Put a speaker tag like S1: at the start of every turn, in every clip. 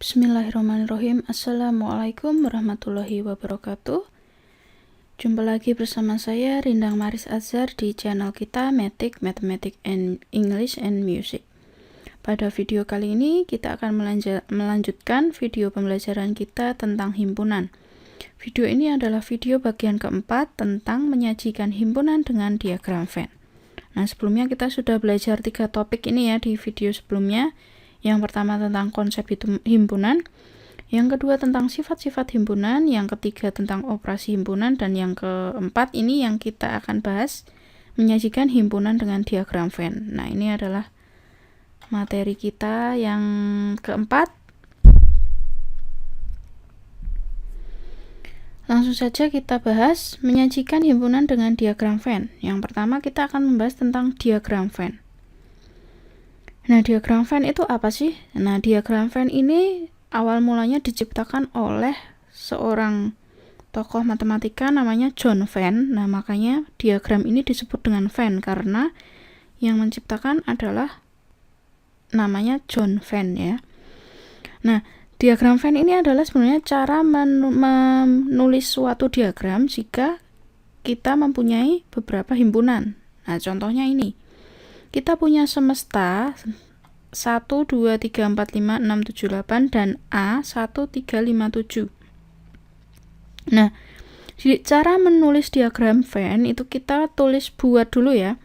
S1: Bismillahirrahmanirrahim. Assalamualaikum warahmatullahi wabarakatuh. Jumpa lagi bersama saya Rindang Maris Azhar di channel kita Mathik, Mathematics and English and Music. Pada video kali ini kita akan melanjutkan video pembelajaran kita tentang himpunan. Video ini adalah video bagian keempat tentang menyajikan himpunan dengan diagram Venn. Nah, sebelumnya kita sudah belajar 3 topik ini ya di video sebelumnya. Yang pertama tentang konsep himpunan, yang kedua tentang sifat-sifat himpunan, yang ketiga tentang operasi himpunan, dan yang keempat ini yang kita akan bahas, menyajikan himpunan dengan diagram Venn. Nah, ini adalah materi kita yang keempat. Langsung saja kita bahas menyajikan himpunan dengan diagram Venn. Yang pertama kita akan membahas tentang diagram Venn. Nah, diagram Venn itu apa sih? Nah, diagram Venn ini awal mulanya diciptakan oleh seorang tokoh matematika namanya John Venn. Nah, makanya diagram ini disebut dengan Venn karena yang menciptakan adalah namanya John Venn ya. Nah, diagram Venn ini adalah sebenarnya cara menulis suatu diagram jika kita mempunyai beberapa himpunan. Nah, contohnya ini. Kita punya semesta 1, 2, 3, 4, 5, 6, 7, 8 dan A 1, 3, 5, 7. Nah, cara menulis diagram Venn itu kita buat dulu ya.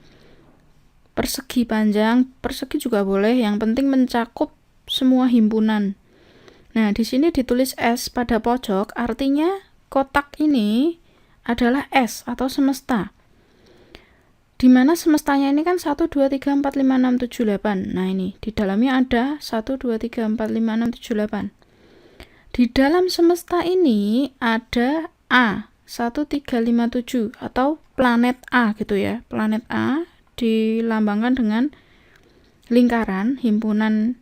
S1: Persegi panjang, persegi juga boleh, yang penting mencakup semua himpunan. Nah, di sini ditulis S pada pojok, artinya kotak ini adalah S atau semesta. Di mana semestanya ini kan 1, 2, 3, 4, 5, 6, 7, 8. Nah, ini di dalamnya ada 1, 2, 3, 4, 5, 6, 7, 8. Di dalam semesta ini ada A 1, 3, 5, 7 atau planet A gitu ya. Planet A dilambangkan dengan lingkaran, himpunan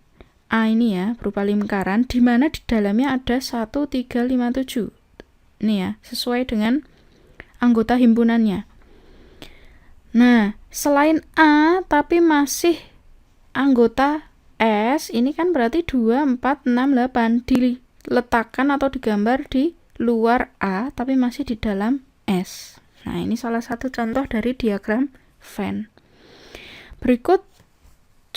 S1: A ini ya, berupa lingkaran di mana di dalamnya ada 1, 3, 5, 7. Ini ya, sesuai dengan anggota himpunannya. Nah, selain A tapi masih anggota S, ini kan berarti 2, 4, 6, 8 diletakkan atau digambar di luar A tapi masih di dalam S. Nah, ini salah satu contoh dari diagram Venn. Berikut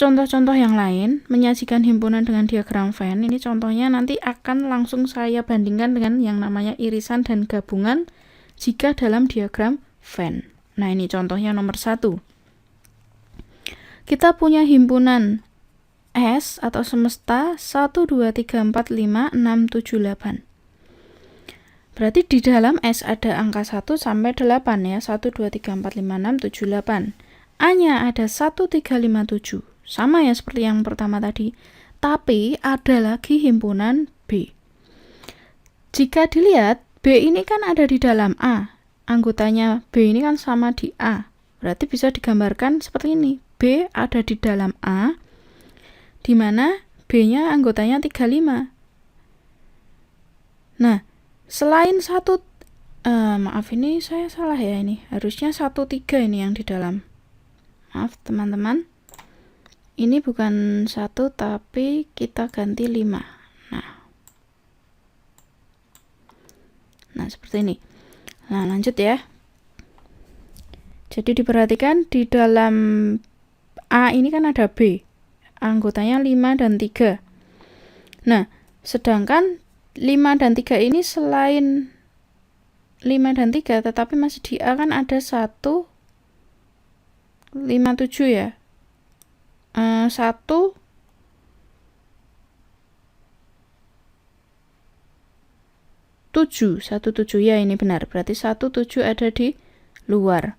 S1: contoh-contoh yang lain menyajikan himpunan dengan diagram Venn. Ini contohnya nanti akan langsung saya bandingkan dengan yang namanya irisan dan gabungan jika dalam diagram Venn. Nah, ini contohnya nomor 1. Kita punya himpunan S atau semesta 1, 2, 3, 4, 5, 6, 7, 8. Berarti di dalam S ada angka 1 sampai 8 ya. 1, 2, 3, 4, 5, 6, 7, 8. A-nya ada 1, 3, 5, 7. Sama ya seperti yang pertama tadi. Tapi ada lagi himpunan B. Jika dilihat, B ini kan ada di dalam A. Anggotanya B ini kan sama di A. Berarti bisa digambarkan seperti ini. B ada di dalam A, di mana B-nya anggotanya 35. Nah, selain maaf ini saya salah ya ini. Harusnya 1, 3 ini yang di dalam. Maaf teman-teman. Ini bukan 1 tapi kita ganti 5. Nah, seperti ini. Nah, lanjut ya. Jadi diperhatikan di dalam A ini kan ada B. Anggotanya 5 dan 3. Nah, sedangkan 5 dan 3 ini selain 5 dan 3 tetapi masih di A kan ada 1, 5, 7 ya. 1, 7 ya, ini benar. Berarti 1, 7 ada di luar.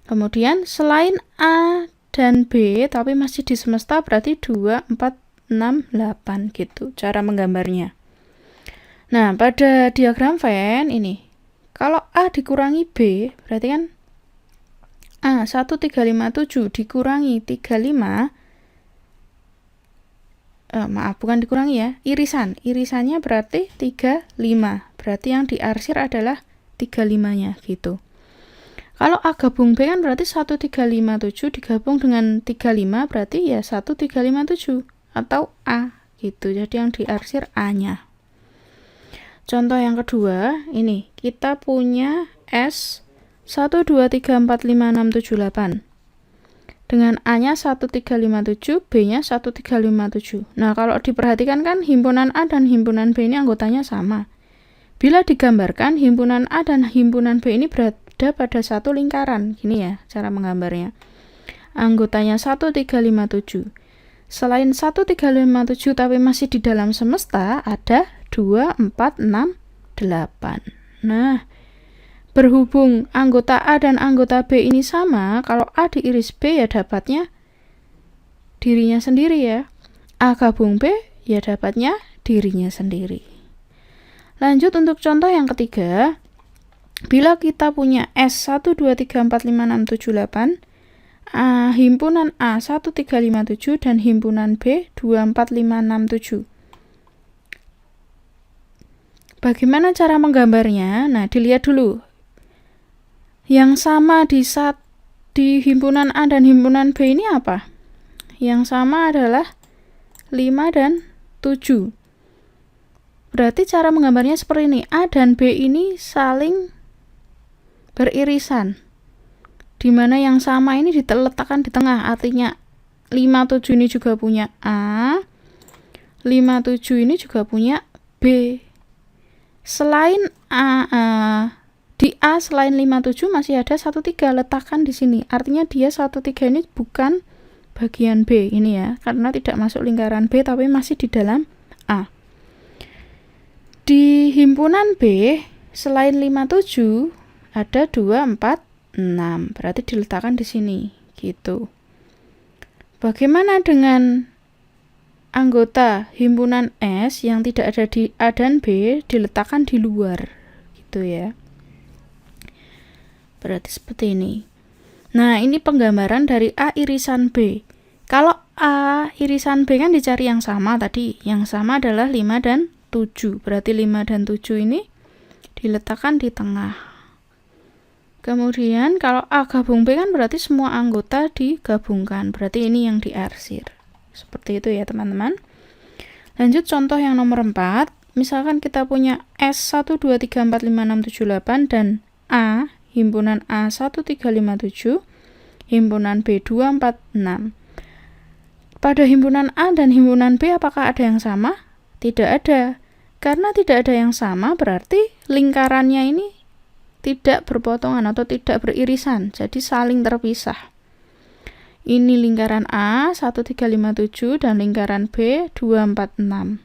S1: Kemudian selain A dan B tapi masih di semesta berarti 2, 4, 6, 8 gitu cara menggambarnya. Nah, pada diagram Venn ini kalau A dikurangi B berarti kan A 1, 3, 5, 7 dikurangi 35. Maaf, bukan dikurangi ya, irisannya berarti 35. Berarti yang diarsir adalah 35-nya gitu. Kalau A gabung B kan berarti 1, 3, 5, 7 digabung dengan 35 berarti ya 1, 3, 5, 7 atau A Gitu. Jadi yang diarsir A-nya. Contoh yang kedua, ini kita punya S 1 2 3 4 5 6 7 8. Dengan A-nya 1357, B-nya 1357. Nah, kalau diperhatikan kan himpunan A dan himpunan B ini anggotanya sama. Bila digambarkan, himpunan A dan himpunan B ini berada pada satu lingkaran. Gini ya cara menggambarnya. Anggotanya 1357. Selain 1357 tapi masih di dalam semesta, ada 2, 4, 6, 8. Nah, berhubung anggota A dan anggota B ini sama, kalau A diiris B ya dapatnya dirinya sendiri ya. A gabung B ya dapatnya dirinya sendiri. Lanjut untuk contoh yang ketiga. Bila kita punya S 1, 2, 3, 4, 5, 6, 7, 8, himpunan A 1357 dan himpunan B 24567. Bagaimana cara menggambarnya? Nah, dilihat dulu. Yang sama di himpunan A dan himpunan B ini apa? Yang sama adalah 5 dan 7. Berarti cara menggambarnya seperti ini. A dan B ini saling beririsan. Di mana yang sama ini diletakkan di tengah. Artinya 57 ini juga punya A, 57 ini juga punya B. Selain di A selain 57 masih ada 13 letakkan di sini. Artinya dia 13 ini bukan bagian B ini ya, karena tidak masuk lingkaran B tapi masih di dalam A. Di himpunan B selain 57 ada 2, 4, 6. Berarti diletakkan di sini gitu. Bagaimana dengan anggota himpunan S yang tidak ada di A dan B diletakkan di luar gitu ya. Berarti seperti ini. Nah, ini penggambaran dari A irisan B. Kalau A irisan B kan dicari yang sama tadi. Yang sama adalah 5 dan 7. Berarti 5 dan 7 ini diletakkan di tengah. Kemudian kalau A gabung B kan berarti semua anggota digabungkan. Berarti ini yang diarsir. Seperti itu ya teman-teman. Lanjut contoh yang nomor 4. Misalkan kita punya S 1, 2, 3, 4, 5, 6, 7, 8 dan A, himpunan A 1357, himpunan B 2, 4, 6. Pada himpunan A dan himpunan B apakah ada yang sama? Tidak ada. Karena tidak ada yang sama berarti lingkarannya ini tidak berpotongan atau tidak beririsan. Jadi saling terpisah. Ini lingkaran A 1357 dan lingkaran B 246.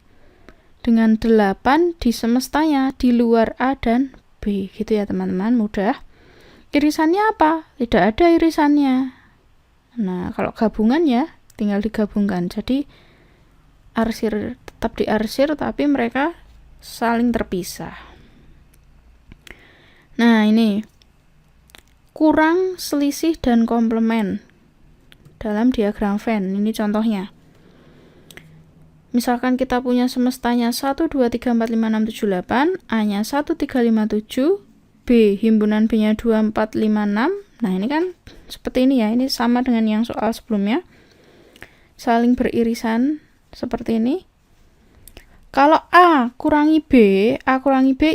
S1: Dengan 8 di semestanya di luar A dan B. Gitu ya teman-teman, mudah. Irisannya apa? Tidak ada irisannya. Nah, kalau gabungan ya tinggal digabungkan. Jadi arsir tetap diarsir tapi mereka saling terpisah. Nah, ini kurang, selisih, dan komplement dalam diagram Venn. Ini contohnya. Misalkan kita punya semestanya 1, 2, 3, 4, 5, 6, 7, 8, A-nya 1357, B, himpunan B-nya 2, 4, 5, 6. Nah, ini kan seperti ini ya. Ini sama dengan yang soal sebelumnya. Saling beririsan seperti ini. Kalau A kurangi B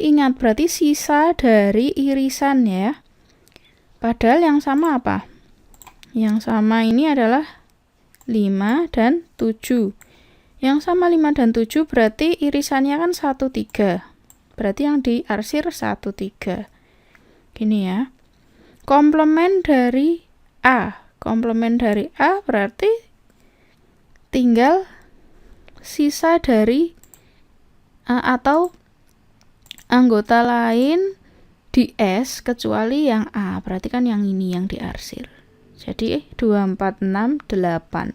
S1: ingat berarti sisa dari irisan ya. Padahal yang sama apa? Yang sama ini adalah 5 dan 7. Yang sama 5 dan 7 berarti irisannya kan 1, 3. Berarti yang diarsir 1, 3. Gini ya. Komplement dari A. Komplement dari A berarti tinggal sisa dari A atau anggota lain di S kecuali yang A. Berarti kan yang ini yang diarsir. Jadi 2, 4, 6, 8.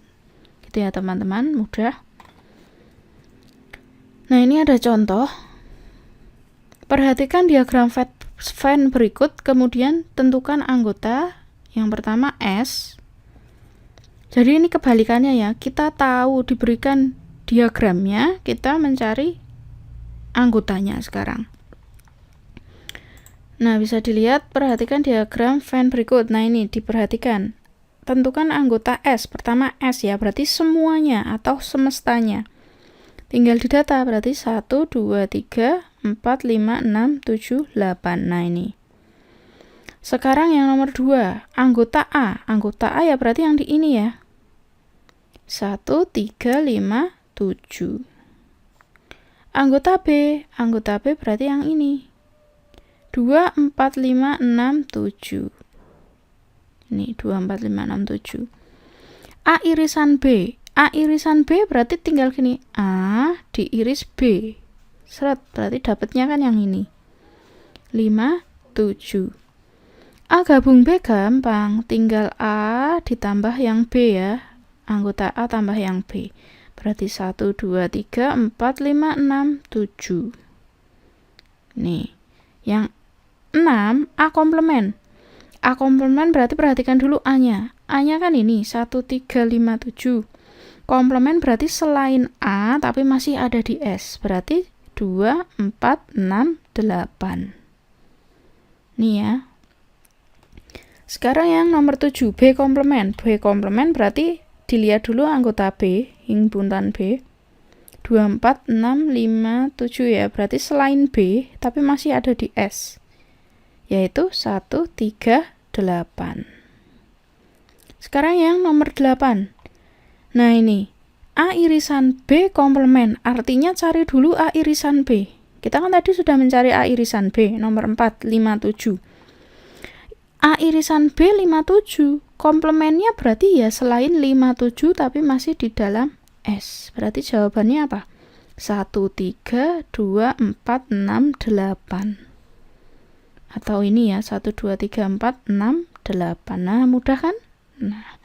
S1: Gitu ya teman-teman, mudah. Nah, ini ada contoh. Perhatikan diagram Venn berikut, kemudian tentukan anggota. Yang pertama S. Jadi ini kebalikannya ya. Kita tahu diberikan diagramnya, kita mencari anggotanya sekarang. Nah, bisa dilihat, perhatikan diagram Venn berikut. Nah, ini diperhatikan. Tentukan anggota S. Pertama S ya, berarti semuanya atau semestanya. tinggal didata, berarti 1, 2, 3, 4, 5, 6, 7, 8. Nah ini. Sekarang yang nomor 2, anggota A. Anggota A ya berarti yang di ini ya. 1, 3, 5, 7. Anggota B. Anggota B berarti yang ini. 2, 4, 5, 6, 7. Ini 2, 4, 5, 6, 7. A irisan B. A irisan B berarti tinggal gini. A diiris B. Seret, berarti dapatnya kan yang ini. 5, 7. A gabung B gampang. Tinggal A ditambah yang B ya. Anggota A tambah yang B. Berarti 1, 2, 3, 4, 5, 6, 7. Nih. Yang 6, A komplement. A komplement berarti perhatikan dulu A-nya. A-nya kan ini, 1, 3, 5, 7. Komplement berarti selain A, tapi masih ada di S. Berarti 2, 4, 6, 8. Nih ya. Sekarang yang nomor 7, B komplement. B komplement berarti dilihat dulu anggota B, himpunan B. 2, 4, 6, 5, 7 ya. Berarti selain B, tapi masih ada di S. Yaitu 1, 3, 8. Sekarang yang nomor 8. Nah ini, A irisan B komplement. Artinya cari dulu A irisan B. Kita kan tadi sudah mencari A irisan B, nomor 4, 5, 7. A irisan B 57, komplemennya berarti ya selain 57 tapi masih di dalam S. Berarti jawabannya apa? 1, 3, 2, 4, 6, 8. Atau ini ya, 1, 2, 3, 4, 6, 8. Nah, mudah kan? Nah,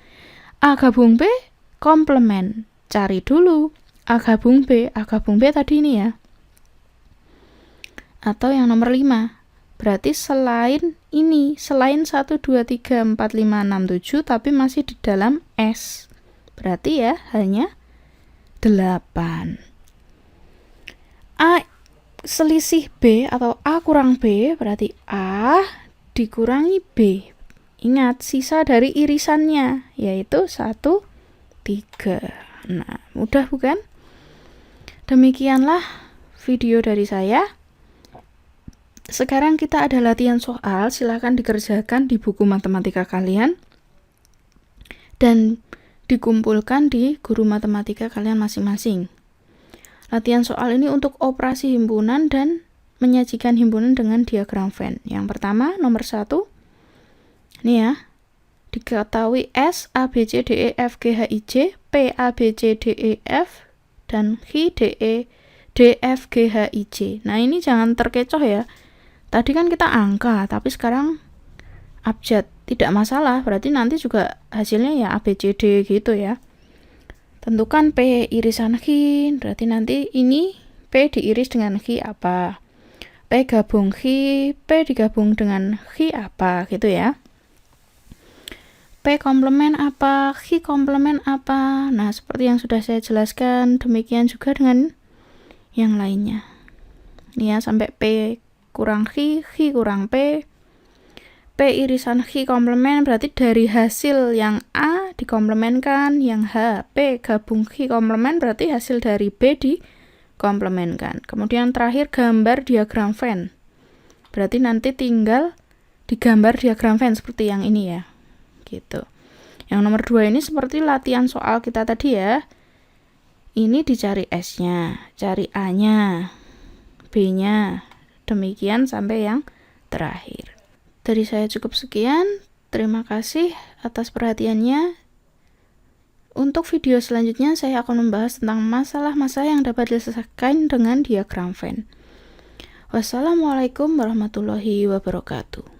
S1: A gabung B, komplement. Cari dulu A gabung B tadi ini ya. Atau yang nomor 5. Berarti selain ini, selain 1, 2, 3, 4, 5, 6, 7, tapi masih di dalam S. Berarti ya, hanya 8. A selisih B atau A kurang B, berarti A dikurangi B. Ingat, sisa dari irisannya, yaitu 1, 3. Nah, mudah bukan? Demikianlah video dari saya. Sekarang kita ada latihan soal, silakan dikerjakan di buku matematika kalian dan dikumpulkan di guru matematika kalian masing-masing. Latihan soal ini untuk operasi himpunan dan menyajikan himpunan dengan diagram Venn. Yang pertama, nomor 1. Ini ya. Diketahui S, A, B, C, D, E, F, G, H, I, J, P, A, B, C, D, E, F, dan H, D, E, D, F, G, H, I, J. Nah, ini jangan terkecoh ya. Tadi kan kita angka, tapi sekarang abjad. Tidak masalah, berarti nanti juga hasilnya ya A, B, C, D gitu ya. Tentukan P irisan Q, berarti nanti ini P diiris dengan Q apa. P gabung Q, P digabung dengan Q apa gitu ya. P komplement apa, Q komplement apa. Nah, seperti yang sudah saya jelaskan, demikian juga dengan yang lainnya. Ini ya, sampai P kurang Q, Q kurang P. P irisan Q komplement berarti dari hasil yang A dikomplementkan, yang H, P gabung Q komplement berarti hasil dari B dikomplementkan. Kemudian terakhir gambar diagram Venn. Berarti nanti tinggal digambar diagram Venn seperti yang ini ya. Gitu. Yang nomor 2 ini seperti latihan soal kita tadi ya. Ini dicari S-nya, cari A-nya, B-nya. Demikian sampai yang terakhir. Dari saya cukup sekian. Terima kasih atas perhatiannya. Untuk video selanjutnya saya akan membahas tentang masalah-masalah yang dapat diselesaikan dengan diagram Venn. Wassalamualaikum warahmatullahi wabarakatuh.